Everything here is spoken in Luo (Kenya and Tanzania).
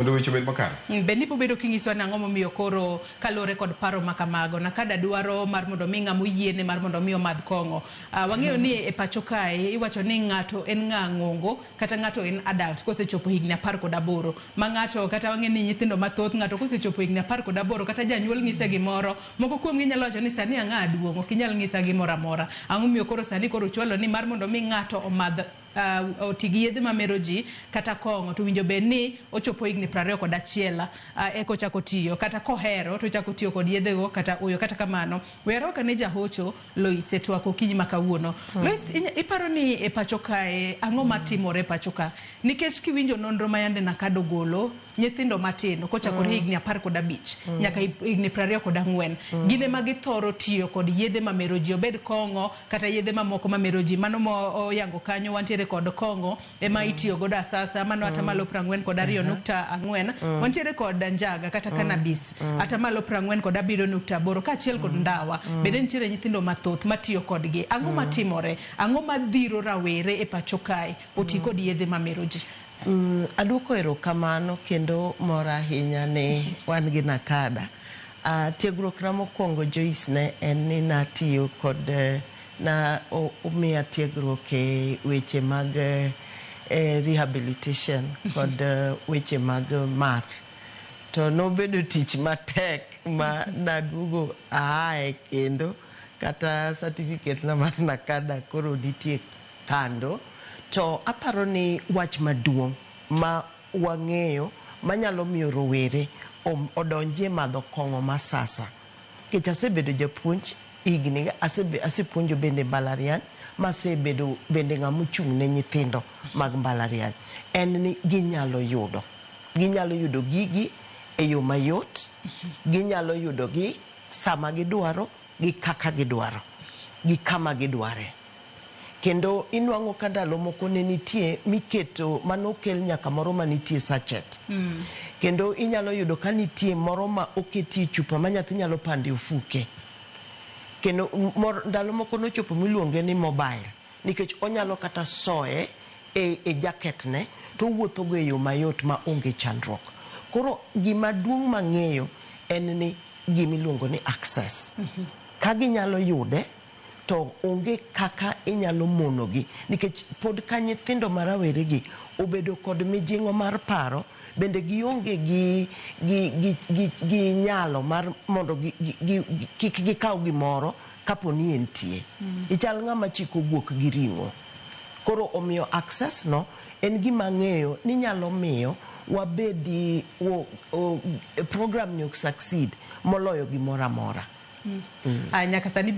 mondo weche bed makare. Bende pobedo kingiso na ngomo miyo koro kalore kod paro makamago na kada dwaro mar mondo mi ngamo yiene mar mondo mi omad kongo. Wang'eyo ni e pacho kae iwacho ni ng'ato en ng'ongo kata ng'ato en adult kosechopo higni 18 ma ng'ato kata wang'e ni nyithindo mathoth ng'ato kosechopo higni 18 kata janyuol ng'ise gimoro moko kuom ginyalo wacho ni sani ang'a duong' ok inyal ng'isa gimoro amora. Ang'o miyo koro sani koro chwalo ni mar mondo mi ng'ato omadh otigi yedhe mamero ji kata kongo to winjo bed ni ochopo higni 21 eko chako tiyo kata kohero to chako tiyo kod yedhe go kata uyo kata kamano wero ka ne jahocho Lois etwako kinyi makawuono. Lois iparo ni e pacho kae ang'o matimore pacho ka nikech kiwinjo nonro ma yande na kado golo nyithindo matino kochako higni 15 nyaka higni 24 gine magi thoro tiyo kod yedhe mamero ji obed kongo kata yedhe mamoko mamero ji mano mo yango kanyo wantiere kod kongo ema itiyo godo asasa mano atamalo 42.4 wantiere kod njaga kata cannabis atamalo 47.8 kachiel kod ndawa bende nitiere nyithindo mathoth matiyo kodgi. Ang'o matimore ang'o madhiro rawere e pacho kae oti kod yedhe mamero ji? Aduoko erokamano kendo mora ahinya ne wan gi Nakada. Tiegruok na mokwongo Joyce ne en ni natiyo kod na umiya tiegruok e weche mag rehabilitation kod weche mag math. To nobedo tich matek ma naduogo ae kendo kata certificate na mar Nakada koro nitie kando. To aparo ni wach maduong' ma wang'eyo manyalo miyo rowere odonje madho kongo masasa. Kech asebedo japuonj higni asepuonjo bende mbalariany masebedo bende ng'amochung' ne nyithindo mag mbalariany. En ni ginyalo yudo gigi e yo mayot, ginyalo yudo gi sama gidwaro, gi kaka gidwaro, gi kama gidware. Kendo inwang'o ka ndalo moko ne nitie miketo manokel nyaka moro manitie sachet. Kendo inyalo yudo ka nitie moro ma oketie chupa ma nyathi nyalo pande ofuke. Kendo ndalo moko nochopo miluonge ni mobile nikech onyalo kata soe e jacket ne to wuotho go e yo mayot ma onge chandruok. Koro gima duong' mang'eyo en ni gimiluongo ni access. Ka ginyalo yude to onge kaka inyalo monogi nikech pod ka nyithindo marawere gi obedo kod mijing'o mar paro bende gionge gi nyalo mar mondo kik gikaw gimoro kapo ni entie. Ichal ng'ama chiko guok gi ring'o. Koro omiyo access no en gima ng'eyo ni nyalo miyo wabedi program ni ok succeed moloyo gimoro amora. Nyaka sani